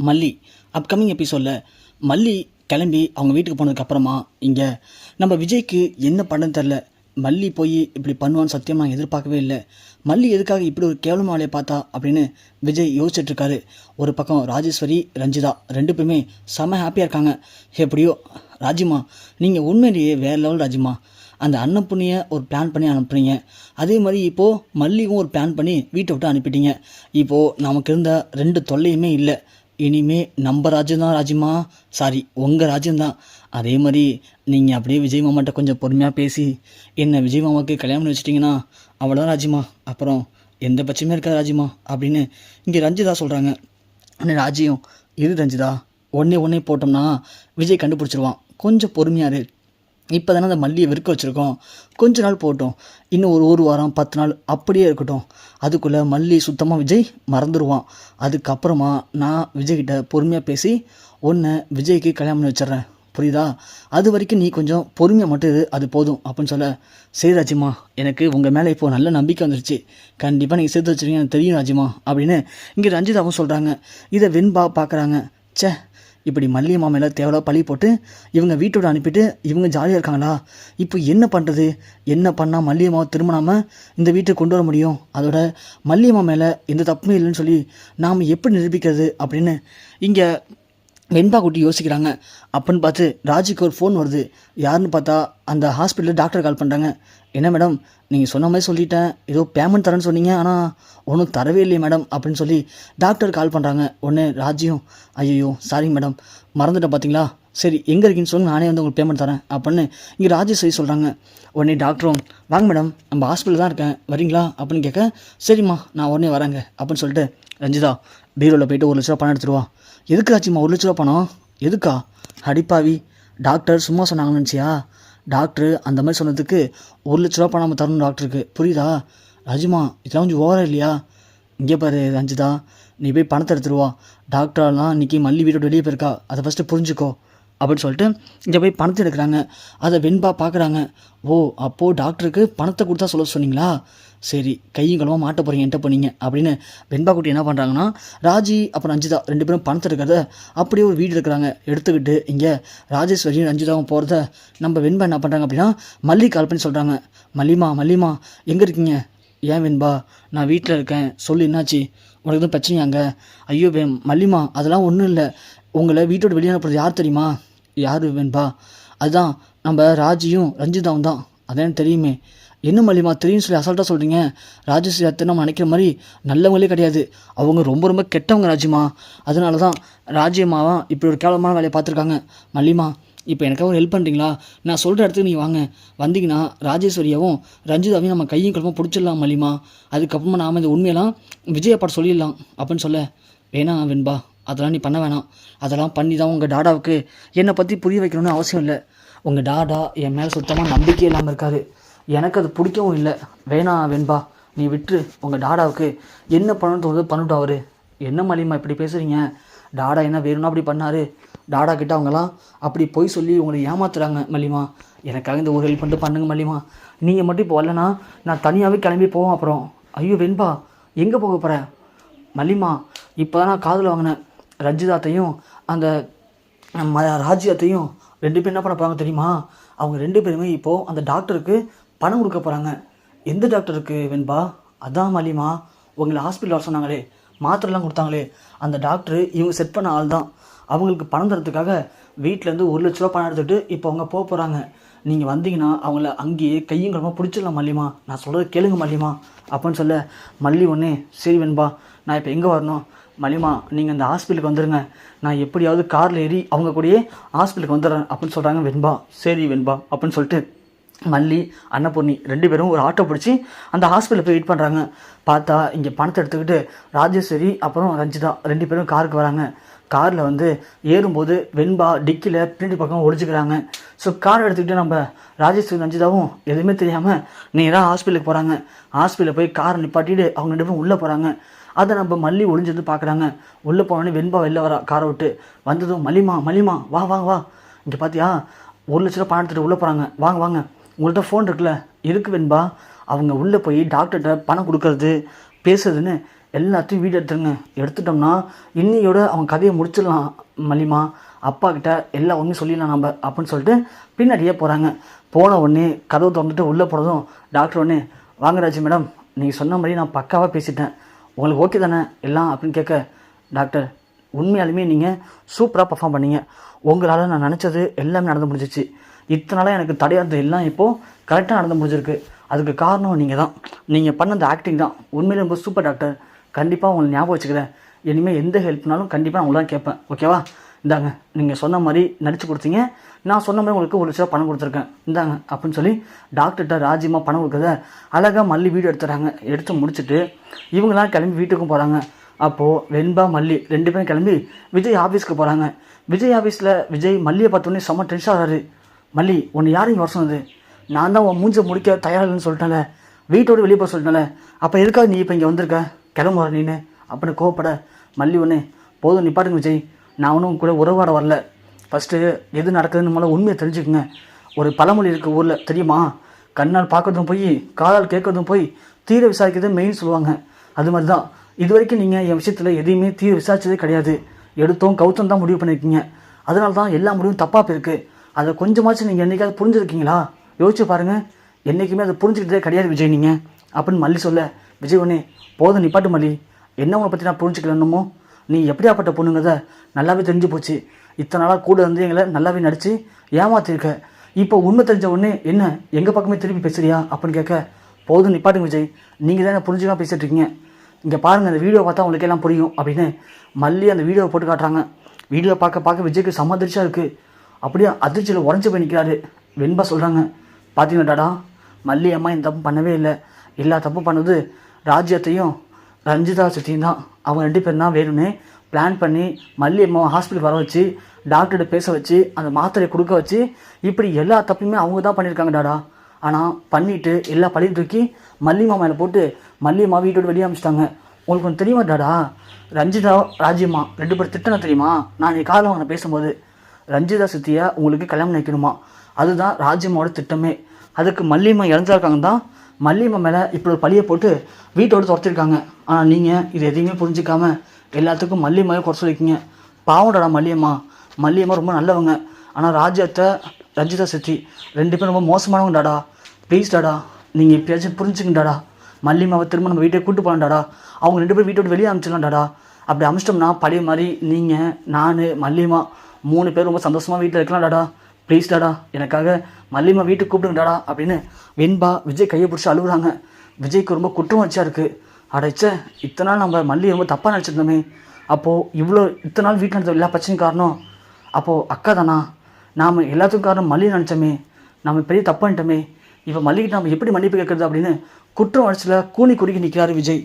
மல்லி அப்கமிங் எபிசோடில் மல்லி கிளம்பி அவங்க வீட்டுக்கு போனதுக்கப்புறமா இங்கே நம்ம விஜய்க்கு என்ன பண்ணன்னு தெரில. மல்லி போய் இப்படி பண்ணுவான்னு சத்தியமாக நான் எதிர்பார்க்கவே இல்லை. மல்லி எதுக்காக இப்படி ஒரு கேவலமான வேலையை பார்த்தா அப்படின்னு விஜய் யோசிச்சுட்ருக்காரு. ஒரு பக்கம் ராஜேஸ்வரி ரஞ்சிதா ரெண்டு பேருமே செம ஹாப்பியாக இருக்காங்க. எப்படியோ ராஜிமா நீங்கள் உண்மையிலேயே வேறு லெவல் ராஜிமா. அந்த அன்னப்புண்ணிய ஒரு பிளான் பண்ணி அனுப்புனீங்க. அதே மாதிரி இப்போது மல்லியும் ஒரு பிளான் பண்ணி வீட்டை விட்டு அனுப்பிட்டீங்க. இப்போது நமக்கு இருந்த ரெண்டு தொல்லையுமே இல்லை. இனிமே நம்ம ராஜ்யம்தான் ராஜிமா, சாரி உங்கள் ராஜ்யம்தான். அதே மாதிரி நீங்கள் அப்படியே விஜய் மாமாட்ட கொஞ்சம் பொறுமையாக பேசி என்ன விஜய் மாமாவுக்கு கல்யாணம் பண்ணி வச்சிட்டிங்கன்னா அவ்வளோதான் ராஜிமா, அப்புறம் எந்த பட்சமே இருக்காது ராஜிமா அப்படின்னு இங்கே ரஞ்சிதா சொல்கிறாங்க. ஆனால் ராஜியும் இரு ரஞ்சிதா, ஒன்றே போட்டோம்னா விஜய் கண்டுபிடிச்சிருவான், கொஞ்சம் பொறுமையாரு. இப்போ தானே அந்த மல்லியை வெறுக்க வச்சுருக்கோம், கொஞ்ச நாள் போட்டோம், இன்னும் ஒரு வாரம் 10 நாள் அப்படியே இருக்கட்டும். அதுக்குள்ளே மல்லி சுத்தமாக விஜய் மறந்துடுவான். அதுக்கப்புறமா நான் விஜய்கிட்ட பொறுமையாக பேசி ஒன்று விஜய்க்கு கல்யாணம் பண்ணி வச்சிட்றேன், புரியுதா? அது வரைக்கும் நீ கொஞ்சம் பொறுமையாக மட்டும் இது, அது போதும் அப்படின்னு சொல்ல, சரி ராஜிமா, எனக்கு உங்கள் மேலே இப்போது நல்ல நம்பிக்கை வந்துருச்சு, கண்டிப்பாக நீங்கள் சேர்த்து வச்சுருவீங்க எனக்கு தெரியும் ராஜிமா அப்படின்னு இங்கே ரஞ்சிதாவும் சொல்கிறாங்க. இதை வெண்பா பார்க்குறாங்க. சே, இப்படி மல்லியம்மா மேலே தேவையில்ல பழி போட்டு இவங்க வீட்டோட அனுப்பிட்டு இவங்க ஜாலியாக இருக்காங்களா? இப்போ என்ன பண்ணுறது? என்ன பண்ணால் மல்லியம்மாவை திரும்பினாமல் இந்த வீட்டுக்கு கொண்டு வர முடியும்? அதோட மல்லியம்மா மேலே எந்த தப்புமே இல்லைன்னு சொல்லி நாம் எப்படி நிரூபிக்கிறது அப்படின்னு இங்கே வெண்பா குட்டி யோசிக்கிறாங்க. அப்பன்னு பார்த்து ராஜிக்கு ஒரு ஃபோன் வருது. யாருன்னு பார்த்தா அந்த ஹாஸ்பிட்டலில் டாக்டர் கால் பண்ணுறாங்க. என்ன மேடம், நீங்கள் சொன்ன மாதிரி சொல்லிட்டேன், ஏதோ பேமெண்ட் தரேன்னு சொன்னீங்க, ஆனால் ஒன்றும் தரவே இல்லையே மேடம் அப்படின்னு சொல்லி டாக்டர் கால் பண்ணுறாங்க. உடனே ராஜியும் ஐயோ சாரிங்க மேடம், மறந்துட்டேன் பார்த்தீங்களா, சரி எங்கே இருக்கீங்கன்னு சொல்லுங்கள், நானே வந்து உங்களுக்கு பேமெண்ட் தரேன் அப்படின்னு இங்கே ராஜேஸ்வரி சொல்கிறாங்க. உடனே டாக்டரும் வாங்க மேடம், நம்ம ஹாஸ்பிட்டல் தான் இருக்கேன், வரீங்களா அப்படின்னு கேட்க, சரிம்மா நான் உடனே வரேங்க அப்படின்னு சொல்லிட்டு ரஞ்சிதா பீரோவில் போய்ட்டு 1 லட்ச ரூபா பணம் எடுத்துருவா. எதுக்கு ஆச்சும்மா 1 லட்ச ரூபா பணம்? எதுக்கா? அடிப்பாவி, டாக்டர் சும்மா சொன்னாங்கன்னு நினச்சியா? டாக்டர் அந்த மாதிரி சொன்னதுக்கு 1 லட்ச ரூபா பணம் நம்ம தரணும் டாக்டருக்கு, புரியுதா? ராஜிமா இதெல்லாம் கொஞ்சம் ஓவரா இல்லையா? இங்கே பாரு ரஞ்சிதா, நீ போய் பணத்தை எடுத்துருவா. டாக்டர்லாம் இன்றைக்கி மல்லி வீட்டோட வெளியே போயிருக்கா, அதை ஃபஸ்ட்டு புரிஞ்சுக்கோ அப்படின்னு சொல்லிட்டு இங்கே போய் பணத்தை எடுக்கிறாங்க. அதை வெண்பா பார்க்குறாங்க. ஓ, அப்போது டாக்டருக்கு பணத்தை கொடுத்தா சொல்ல சொன்னீங்களா? சரி, கையும் களமாக மாட்ட போகிறீங்க, என்கிட்ட போனீங்க அப்படின்னு வெண்பா குட்டி என்ன பண்ணுறாங்கன்னா, ராஜி அப்புறம் ரஞ்சிதா ரெண்டு பேரும் பணத்தை எடுக்கிறத அப்படியே ஒரு வீடு எடுக்கிறாங்க. எடுத்துக்கிட்டு இங்கே ராஜேஸ்வரியும் ரஞ்சிதாவும் போகிறத நம்ம வெண்பா என்ன பண்ணுறாங்க அப்படின்னா மல்லி கால் பண்ணி சொல்கிறாங்க. மல்லிமா எங்கே இருக்கீங்க? ஏன் வெண்பா, நான் வீட்டில் இருக்கேன், சொல்லு என்னாச்சு, உனக்கு எதுவும் பிரச்சனையாங்க? ஐயோ மல்லிமா, அதெல்லாம் ஒன்றும் இல்லை, உங்களை வீட்டோட வெளியே அனுப்புறது யார் தெரியுமா? யார் வெண்பா? அதுதான் நம்ம ராஜியும் ரஞ்சிதாவும் தான், அதான் தெரியுமே. என்ன மல்லிமா தெரியும்னு சொல்லி அசால்ட்டாக சொல்கிறீங்க? ராஜேஸ்வரி அத்தை நம்ம நினைக்கிற மாதிரி நல்லவங்களே கிடையாது, அவங்க ரொம்ப கெட்டவங்க ராஜிமா. அதனால தான் ராஜியம்மாவா இப்படி ஒரு கேவலமான வேலையை பார்த்துருக்காங்க. மல்லிமா, இப்போ எனக்காக ஒரு ஹெல்ப் பண்ணுறீங்களா? நான் சொல்கிற இடத்துக்கு நீங்கள் வாங்க, வந்தீங்கன்னா ராஜேஸ்வரியாவும் ரஞ்சிதாவையும் நம்ம கையும் கிளம்ப பிடிச்சிடலாம் மல்லிமா. அதுக்கப்புறமா நாம் இந்த உண்மையெல்லாம் விஜயப்பாட்ட சொல்லிடலாம் அப்படின்னு சொல்ல, வேணாம் வெண்பா, அதெல்லாம் நீ பண்ண வேணாம், அதெல்லாம் பண்ணி தான் உங்கள் டாடாவுக்கு என்னை பற்றி புரிய வைக்கணும்னு அவசியம் இல்லை. உங்கள் டாடா என் மேலே சுத்தமாக நம்பிக்கை இல்லாமல் இருக்காரு, எனக்கு அது பிடிக்கவும் இல்லை. வேணாம் வெண்பா, நீ விட்டுரு, உங்கள் டாடாவுக்கு என்ன பண்ணணும் தோணுது பண்ணட்டும். அவர் என்ன மல்லிமா இப்படி பேசுகிறீங்க? டாடா என்ன வேணும்னா அப்படி பண்ணார்? டாடா கிட்ட அவங்களாம் அப்படி போய் சொல்லி உங்களை ஏமாத்துறாங்க மல்லிமா. எனக்காக இந்த ஒரு ஹெல்ப் பண்ணிட்டு பண்ணுங்க மல்லிமா. நீங்கள் மட்டும் இப்போ வரலன்னா நான் தனியாகவே கிளம்பி போவோம். அப்புறம் ஐயோ வெண்பா, எங்கே போக போகிறேன்? மல்லிமா, இப்போ தான் நான் காதில் வாங்கினேன், ரஞ்சிதாத்தையும் அந்த ராஜ்யத்தையும் ரெண்டு பேரும் என்ன பண்ண போகிறாங்க தெரியுமா? அவங்க ரெண்டு பேருமே இப்போது அந்த டாக்டருக்கு பணம் கொடுக்க போகிறாங்க. எந்த டாக்டருக்கு வெண்பா? அதான் மல்லிமா, உங்களை ஹாஸ்பிட்டல் வர சொன்னாங்களே, மாத்திரைலாம் கொடுத்தாங்களே, அந்த டாக்டரு இவங்க செட் பண்ண ஆள் தான். அவங்களுக்கு பணம் தரத்துக்காக வீட்டிலேருந்து 1 லட்ச ரூபா பணம் எடுத்துகிட்டு இப்போ அவங்க போக போகிறாங்க. நீங்கள் வந்தீங்கன்னா அவங்கள அங்கேயே கையும் கிளம்ப பிடிச்சிடலாம் மல்லிமா, நான் சொல்கிறத கேளுங்க மல்லிமா அப்படின்னு சொல்ல, மல்லி ஒன்றே சரி வெண்பா, நான் இப்போ எங்கே வரணும்? மல்லிமா, நீங்கள் அந்த ஹாஸ்பிட்டலுக்கு வந்துடுங்க, நான் எப்படியாவது காரில் ஏறி அவங்க கூடயே ஹாஸ்பிட்டலுக்கு வந்துடுறேன் அப்படின்னு சொல்கிறாங்க வெண்பா. சரி வெண்பா அப்படின்னு சொல்லிட்டு மல்லி அன்னபூர்ணி ரெண்டு பேரும் ஒரு ஆட்டோ பிடிச்சி அந்த ஹாஸ்பிட்டலில் போய் வெயிட் பண்ணுறாங்க. பார்த்தா இங்கே பணத்தை எடுத்துக்கிட்டு ராஜேஸ்வரி அப்புறம் ரஞ்சிதா ரெண்டு பேரும் காருக்கு வராங்க. காரில் வந்து ஏறும்போது வெண்பா டிக்கியில் பின்னாடி பக்கம் ஒழிச்சிக்கிறாங்க. ஸோ காரை எடுத்துக்கிட்டு நம்ம ராஜேஸ்வரி ரஞ்சிதாவும் எதுவுமே தெரியாமல் நேராக ஹாஸ்பிட்டலுக்கு போகிறாங்க. ஹாஸ்பிட்டலில் போய் காரை நிப்பாட்டிட்டு அவங்க ரெண்டு பேரும் உள்ளே போகிறாங்க. அதை நம்ம மல்லி ஒளிஞ்சிருந்து பார்க்குறாங்க. உள்ளே போனோடனே வெண்பா வெளில வரா காரை விட்டு. வந்ததும் மல்லிமா வா இங்கே பார்த்தியா 1 லட்ச ரூபா பணம் எடுத்துகிட்டு உள்ளே போகிறாங்க, வாங்க உங்கள்கிட்ட ஃபோன் இருக்குல்ல? இருக்கு வெண்பா. அவங்க உள்ளே போய் டாக்டர்கிட்ட பணம் கொடுக்கறது பேசுறதுன்னு எல்லாத்தையும் வீடியோ எடுத்துருங்க. எடுத்துட்டோம்னா இன்னையோட அவங்க கதையை முடிச்சிடலாம் மல்லிமா. அப்பா கிட்ட எல்லா உண்மையும் சொல்லிடலாம் நம்ம அப்படின்னு சொல்லிட்டு பின்னாடியே போகிறாங்க. போன உடனே கதவு திறந்துட்டு உள்ளே போகிறதும் டாக்டர் உடனே வாங்க ராஜி மேடம், நீங்கள் சொன்ன மாதிரி நான் பக்காவாக பேசிட்டேன், உங்களுக்கு ஓகே தானே எல்லாம் அப்படின்னு கேட்க, டாக்டர் உண்மையாலுமே நீங்கள் சூப்பராக பர்ஃபார்ம் பண்ணீங்க, உங்களால் நான் நினச்சது எல்லாமே நடந்து முடிஞ்சிச்சு, இத்தனால எனக்கு தடையானது எல்லாம் இப்போது கரெக்டாக நடந்து முடிஞ்சிருக்கு, அதுக்கு காரணம் நீங்கள் தான், நீங்கள் பண்ண அந்த ஆக்டிங் தான் உண்மையிலே ரொம்ப சூப்பர் டாக்டர், கண்டிப்பாக உங்களை ஞாபகம் வச்சுக்கிறேன், இனிமேல் எந்த ஹெல்ப்னாலும் கண்டிப்பாக நான் உங்களை தான் கேட்பேன், ஓகேவா, இந்தாங்க நீங்கள் சொன்ன மாதிரி நடித்து கொடுத்தீங்க, நான் சொன்ன மாதிரி உங்களுக்கு 1 லட்சம் பணம் கொடுத்துருக்கேன், இந்தாங்க அப்படின்னு சொல்லி டாக்டர்கிட்ட ராஜ்யமாக பணம் கொடுக்குறத அழகாக மல்லி வீடியோ எடுத்துறாங்க. எடுத்து முடிச்சுட்டு இவங்களாம் கிளம்பி வீட்டுக்கும் போகிறாங்க. அப்போது வெண்பா மல்லி 2 பேரும் கிளம்பி விஜய் ஆஃபீஸ்க்கு போகிறாங்க. விஜய் ஆஃபீஸில் விஜய் மல்லியை பார்த்தோன்னே செம்ம டென்ஷன் ஆகிறாரு. மல்லி உன்னை யாரும் இங்கே வர சொன்னது, நான் தான் உன் மூஞ்சை முடிக்க தயாரில்லைன்னு சொல்லிட்டேன்ல, வீட்டோடு வெளியே போக சொல்லிட்டேன்ல, அப்போ எதுக்காக நீ இப்போ இங்கே வந்திருக்க, கிளம்புற நீனு அப்படின்னு கோவப்பட, மல்லி ஒன்று போதும் நிப்பாட்டுங்க விஜய், நான் ஒன்றும் கூட உறவாட வரல, ஃபஸ்ட்டு எது நடக்குதுன்னு முதல்ல உண்மையை தெரிஞ்சுக்குங்க, ஒரு பழமொழி இருக்குது ஊரில் தெரியுமா, கண்ணால் பார்க்கறதும் போய் காலால் கேட்கறதும் போய் தீர விசாரிக்கிறது மெயின் சொல்லுவாங்க, அது மாதிரி தான் இது வரைக்கும் நீங்கள் என் விஷயத்தில் எதையுமே தீர விசாரிச்சதே கிடையாது, எடுத்தோம் கவுத்தம் தான் முடிவு பண்ணியிருக்கீங்க, அதனால தான் எல்லா முடிவும் தப்பாக போயிருக்கு, அதை கொஞ்சமாச்சும் நீங்கள் என்றைக்காவது புரிஞ்சுருக்கீங்களா, யோசிச்சு பாருங்கள், என்றைக்குமே அதை புரிஞ்சுக்கிட்டதே கிடையாது விஜய் நீங்கள் அப்படின்னு மல்லி சொல்ல, விஜய் ஒன்று போதும் நிப்பாட்டு மல்லி, என்ன உங்களை பற்றி நான் புரிஞ்சுக்கலன்னுமோ, நீ எப்படியாப்பட்ட பொண்ணுங்கிறத நல்லாவே தெரிஞ்சு போச்சு, இத்தனை நாளாக கூட வந்து எங்களை நல்லாவே நடித்து ஏமாத்திருக்க, இப்போ உண்மை தெரிஞ்ச உடனே என்ன எங்கள் பக்கமே திருப்பி பேசுறியா அப்படின்னு கேட்க, போதும் நிப்பாட்டுங்க விஜய், நீங்கள் தான் புரிஞ்சுக்காம பேசிகிட்டு இருக்கீங்க, இங்கே பாருங்கள் அந்த வீடியோ பார்த்தா உங்களுக்கு எல்லாம் புரியும் அப்படின்னு மல்லி அந்த வீடியோவை போட்டு காட்டுறாங்க. வீடியோ பார்க்க பார்க்க விஜய்க்கு செம்ம அதிர்ச்சியாக இருக்குது, அப்படியே அதிர்ச்சியில் உடஞ்சி போய் நிற்கிறாரு. வெண்பா சொல்கிறாங்க, பார்த்தீங்களா டாடா, மல்லி அம்மா இந்த தப்பு பண்ணவே இல்லை, எல்லா தப்பு பண்ணது ராஜ்யத்தையும் ரஞ்சிதா சித்தியும் தான், அவங்க 2 பேரும் தான் வேணும்னு பிளான் பண்ணி மல்லி அம்மாவை ஹாஸ்பிட்டல் வர வச்சு டாக்டர்கிட்ட பேச வச்சு அந்த மாத்திரையை கொடுக்க வச்சு இப்படி எல்லா தப்பையுமே அவங்க தான் பண்ணியிருக்காங்க டாடா, ஆனால் பண்ணிவிட்டு எல்லா பழியும் தூக்கி மல்லி மாமையில் போட்டு மல்லி அம்மா வீட்டோடு வெளியே அமிச்சிட்டாங்க. உங்களுக்கு ஒன்று தெரியுமா டாடா, ரஞ்சிதா ராஜ்யம்மா 2 பேர் திட்டணும் தெரியுமா, நான் நீ காலையில் அவங்க பேசும்போது ரஞ்சிதா சித்தியை உங்களுக்கு கல்யாணம் நினைக்கணுமா, அதுதான் ராஜ்யம்மாவோட திட்டமே, அதுக்கு மல்லியம்மா இறந்துருக்காங்க தான் மல்லியம்மா மேலே இப்படி ஒரு பழியை போட்டு வீட்டோடு துரத்திருக்காங்க. ஆனால் நீங்கள் இது எதையுமே புரிஞ்சிக்காம எல்லாத்துக்கும் மல்லியம்மாவே குறை சொல்லியிருக்கீங்க. பாவம்டாடா மல்லியம்மா, மல்லியம்மா ரொம்ப நல்லவங்க, ஆனால் ராஜ்யத்தை ரஞ்சிதா சித்தி 2 பேரும் ரொம்ப மோசமானவங்க டாடா, ப்ளீஸ் டாடா நீங்கள் எப்பயாச்சும் புரிஞ்சுக்கிட்டாடா, மல்லியம்மாவை திரும்ப நம்ம வீட்டை கூட்டு போகலாம்டாடா, அவங்க 2 பேரும் வீட்டோடு வெளியே அனுப்பிச்சிடலாம் டாடா, அப்படி அமிச்சிட்டோம்னா பழைய மாதிரி நீங்கள் நான் மல்லியம்மா 3 பேர் ரொம்ப சந்தோஷமாக வீட்டில் இருக்கலாம் டாடா, ப்ளீஸ் டாடா எனக்காக மல்லியம்மா வீட்டுக்கு கூப்பிடுங்க டாடா அப்படின்னு வெண்பா விஜய் கையை பிடிச்சி அழுகுறாங்க. விஜய்க்கு ரொம்ப குற்றம் வச்சா இருக்குது, அடைச்ச இத்தனை நாள் நம்ம மல்லி ரொம்ப தப்பாக நினச்சிருந்தோமே, அப்போது இவ்வளோ இத்தனை நாள் வீட்டில் நடந்த எல்லா பிரச்சனையும் காரணம் அப்போது அக்கா தானா, நாம் எல்லாத்துக்கும் காரணம் மல்லி நினச்சோமே, நம்ம பெரிய தப்பு பண்ணிட்டோமே, இப்போ மல்லிகிட்ட நம்ம எப்படி மன்னிப்பு கேட்குறது அப்படின்னு குற்றம் வளர்ச்சியில் கூனி குறுக்கி நிற்கிறாரு விஜய்.